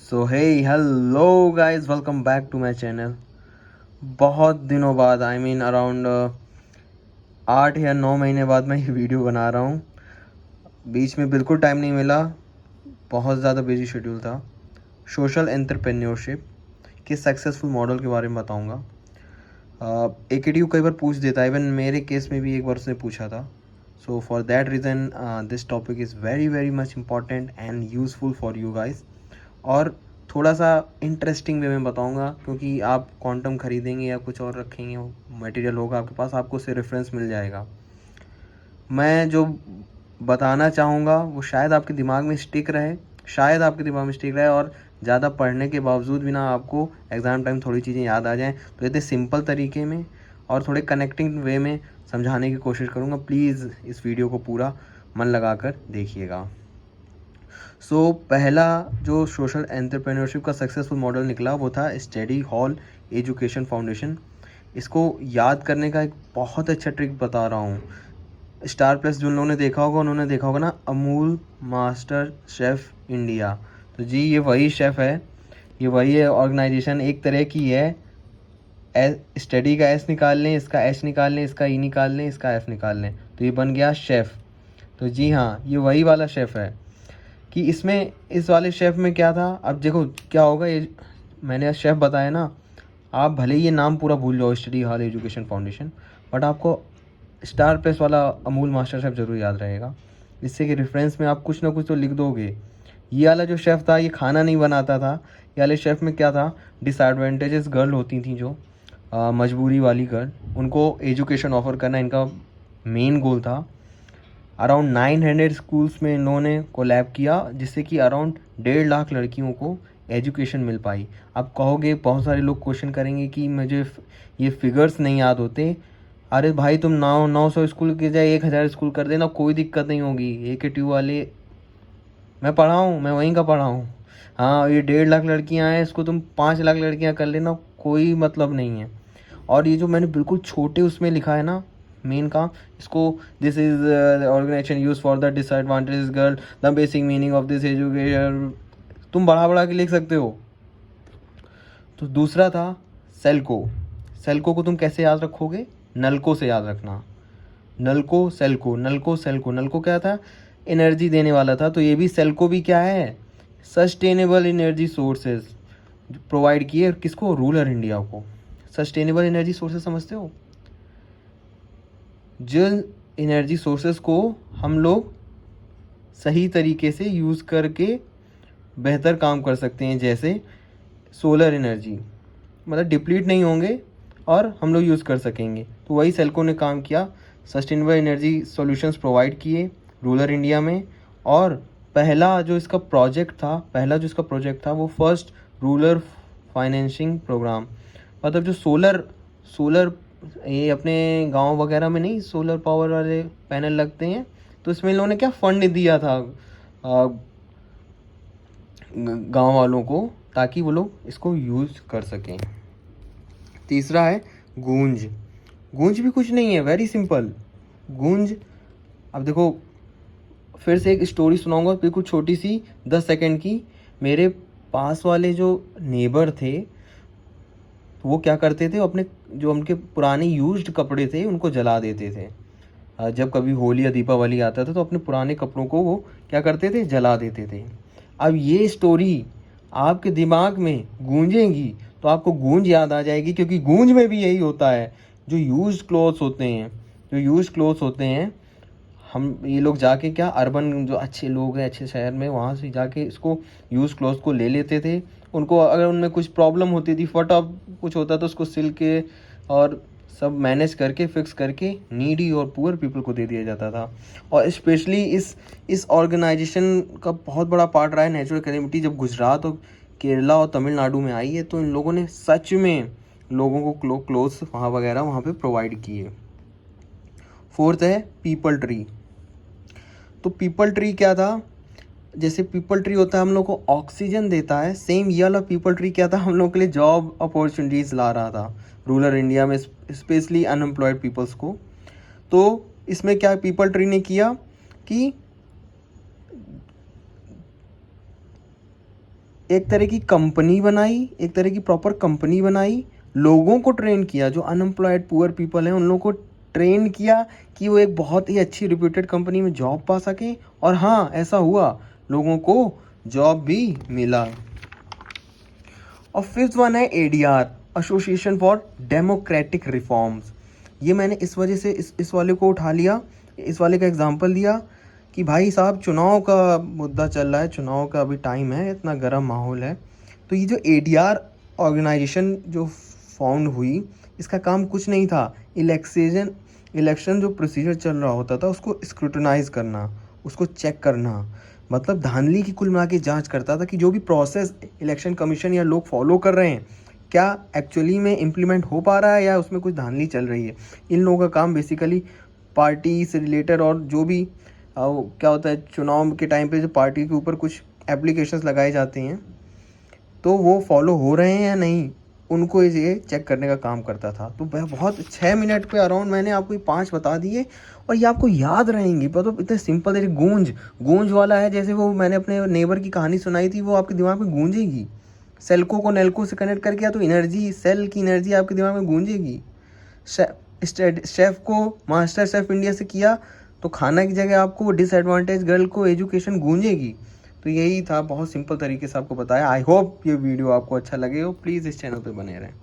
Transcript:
So hey hello guys, welcome back to my channel. बहुत दिनों बाद अराउंड 8 या 9 महीने बाद मैं ये वीडियो बना रहा हूँ। बीच में बिल्कुल टाइम नहीं मिला, बहुत ज़्यादा बिजी शेड्यूल था। सोशल एंटरप्रेन्योरशिप के सक्सेसफुल मॉडल के बारे में बताऊँगा। AKTU कई बार पूछ देता है, इवन मेरे केस में भी एक बार उसने पूछा था। So for that reason this topic is very very much important and useful for you guys. और थोड़ा सा इंटरेस्टिंग वे में बताऊंगा, क्योंकि आप क्वांटम खरीदेंगे या कुछ और रखेंगे, मटेरियल होगा आपके पास, आपको उससे रेफरेंस मिल जाएगा। मैं जो बताना चाहूँगा वो शायद आपके दिमाग में स्टिक रहे, और ज़्यादा पढ़ने के बावजूद भी ना आपको एग्ज़ाम टाइम थोड़ी चीज़ें याद आ जाएँ। तो इतने सिंपल तरीके में और थोड़े कनेक्टिंग वे में समझाने की कोशिश करूँगा। प्लीज़ इस वीडियो को पूरा मन लगाकर देखिएगा। पहला जो सोशल एंटरप्रेन्योरशिप का सक्सेसफुल मॉडल निकला वो था स्टडी हॉल एजुकेशन फाउंडेशन। इसको याद करने का एक बहुत अच्छा ट्रिक बता रहा हूँ। स्टार प्लस जिन लोगों ने देखा होगा उन्होंने देखा होगा ना, अमूल मास्टर शेफ़ इंडिया। तो जी ये वही शेफ़ है, ये वही है ऑर्गेनाइजेशन एक तरह की है। स्टडी का एस निकाल लें, इसका एच निकाल लें, इसका ई निकाल लें, इसका एफ निकाल लें, तो ये बन गया शेफ़। तो जी हाँ, ये वही वाला शेफ़ है। कि इसमें इस वाले शेफ़ में क्या था, अब देखो क्या होगा। ये मैंने शेफ़ बताया ना, आप भले ही ये नाम पूरा भूल जाओ, study hall education foundation, but आपको स्टार प्लस वाला अमूल मास्टर शेफ़ ज़रूर याद रहेगा, जिससे कि रेफरेंस में आप कुछ ना कुछ तो लिख दोगे। ये वाला जो शेफ़ था ये खाना नहीं बनाता था। ये वाले शेफ़ में क्या था, डिसएडवांटेजेस गर्ल होती थी जो मजबूरी वाली गर्ल, उनको एजुकेशन ऑफ़र करना इनका मेन गोल था। अराउंड 900 स्कूल्स में इन्होंने कोलैब किया, जिससे कि अराउंड 1.5 लाख लड़कियों को एजुकेशन मिल पाई। आप कहोगे, बहुत सारे लोग क्वेश्चन करेंगे कि मुझे ये फिगर्स नहीं याद होते। अरे भाई, तुम 900 स्कूल के जाए 1000 स्कूल कर देना, कोई दिक्कत नहीं होगी। AKTU वाले मैं पढ़ा हूँ, मैं वहीं का पढ़ा हूँ। हाँ, ये 1.5 लाख लड़कियाँ हैं, इसको तुम 5 लाख लड़कियाँ कर लेना, कोई मतलब नहीं है। और ये जो मैंने बिल्कुल छोटे उसमें लिखा है ना, मेन का, इसको this is organisation use for the disadvantage girl, the basic meaning of this education, तुम बढ़ा बढ़ा के लिख सकते हो। तो दूसरा था सेल्को। सेल्को को तुम कैसे याद रखोगे, नलको से याद रखना। नलको सेल्को, नलको सेल्को। नलको क्या था, एनर्जी देने वाला था। तो ये भी सेल्को भी क्या है, सस्टेनेबल एनर्जी सोर्सेज प्रोवाइड किए किसको, रूरल इंडिया को। सस्टेनेबल एनर्जी सोर्सेज समझते हो, जिन एनर्जी सोर्सेज को हम लोग सही तरीके से यूज़ करके बेहतर काम कर सकते हैं, जैसे सोलर एनर्जी, मतलब डिप्लीट नहीं होंगे और हम लोग यूज़ कर सकेंगे। तो वही सेल्को ने काम किया, सस्टेनेबल एनर्जी सॉल्यूशंस प्रोवाइड किए रूरल इंडिया में। और पहला जो इसका प्रोजेक्ट था वो फर्स्ट रूरल फाइनेंसिंग प्रोग्राम। मतलब जो सोलर सोलर ये अपने गांव वगैरह में नहीं सोलर पावर वाले पैनल लगते हैं, तो इसमें इन लोगों ने क्या फंड दिया था गांव वालों को, ताकि वो लोग इसको यूज़ कर सकें। तीसरा है गूंज। गूंज भी कुछ नहीं है, वेरी सिंपल। गूंज, अब देखो फिर से एक स्टोरी सुनाऊंगा, बिल्कुल छोटी सी, 10 सेकंड की। मेरे पास वाले जो नेबर थे, तो वो क्या करते थे, अपने जो उनके पुराने यूज्ड कपड़े थे उनको जला देते थे। जब कभी होली या दीपावली आता था तो अपने पुराने कपड़ों को वो क्या करते थे, जला देते थे। अब ये स्टोरी आपके दिमाग में गूंजेगी तो आपको गूंज याद आ जाएगी, क्योंकि गूंज में भी यही होता है। जो यूज्ड क्लोथ्स होते हैं, हम ये लोग जाके क्या, अर्बन जो अच्छे लोग हैं अच्छे शहर में, वहाँ से जाके इसको यूज़ क्लोथ्स को ले लेते थे। उनको अगर उनमें कुछ प्रॉब्लम होती थी, फटा कुछ होता तो उसको सिल के और सब मैनेज करके फिक्स करके नीडी और पुअर पीपल को दे दिया जाता था। और स्पेशली इस ऑर्गेनाइजेशन का बहुत बड़ा पार्ट रहा है नेचुरल कैलेमिटी। जब गुजरात और केरला और तमिलनाडु में आई है, तो इन लोगों ने सच में लोगों को क्लोथ्स वहाँ पे प्रोवाइड किए। फोर्थ है पीपल ट्री। तो पीपल ट्री क्या था, जैसे पीपल ट्री होता है हम लोग को ऑक्सीजन देता है, सेम ये वाला पीपल ट्री क्या था, हम लोग के लिए जॉब अपॉर्चुनिटीज़ ला रहा था रूरल इंडिया में, स्पेशली अनएम्प्लॉयड पीपल्स को। तो इसमें क्या पीपल ट्री ने किया कि एक तरह की कंपनी बनाई, एक तरह की प्रॉपर कंपनी बनाई, लोगों को ट्रेन किया, जो अनएम्प्लॉयड पुअर पीपल हैं उन लोगों को ट्रेन किया कि वो एक बहुत ही अच्छी रिप्यूटेड कंपनी में जॉब पा सकें। और हाँ, ऐसा हुआ, लोगों को जॉब भी मिला। और फिफ्थ वन है ADR, association for democratic reforms. ये मैंने इस वजह से इस वाले को उठा लिया, इस वाले का एग्जांपल दिया कि भाई साहब चुनाव का मुद्दा चल रहा है, चुनाव का अभी टाइम है, इतना गर्म माहौल है। तो ये जो एडीआर ऑर्गेनाइजेशन जो फाउंड हुई, इसका काम कुछ नहीं था, इलेक्शन जो प्रोसीजर चल रहा होता था उसको स्क्रूटनाइज करना, उसको चेक करना, मतलब धांधली की कुल मिला के जांच करता था कि जो भी प्रोसेस इलेक्शन कमीशन या लोग फॉलो कर रहे हैं क्या एक्चुअली में इम्प्लीमेंट हो पा रहा है या उसमें कुछ धांधली चल रही है। इन लोगों का काम बेसिकली पार्टी से रिलेटेड और जो भी क्या होता है चुनाव के टाइम पे जो पार्टी के ऊपर कुछ एप्लीकेशंस लगाए जाते हैं तो वो फॉलो हो रहे हैं या नहीं, उनको ये चेक करने का काम करता था। तो वह बहुत 6 मिनट पे अराउंड मैंने आपको ये 5 बता दिए और ये आपको याद रहेंगी। मतलब इतने सिंपल, जैसे गूंज वाला है, जैसे वो मैंने अपने नेबर की कहानी सुनाई थी, वो आपके दिमाग में गूंजेगी। सेल्को को नेल्को से कनेक्ट करके या तो एनर्जी, सेल की एनर्जी आपके दिमाग में गूंजेगी। शेफ को मास्टर शेफ इंडिया से किया तो खाना की जगह आपको डिसएडवांटेज गर्ल को एजुकेशन गूंजेगी। तो यही था, बहुत सिंपल तरीके से आपको बताया। आई होप ये वीडियो आपको अच्छा लगे हो। प्लीज़ इस चैनल पे बने रहें।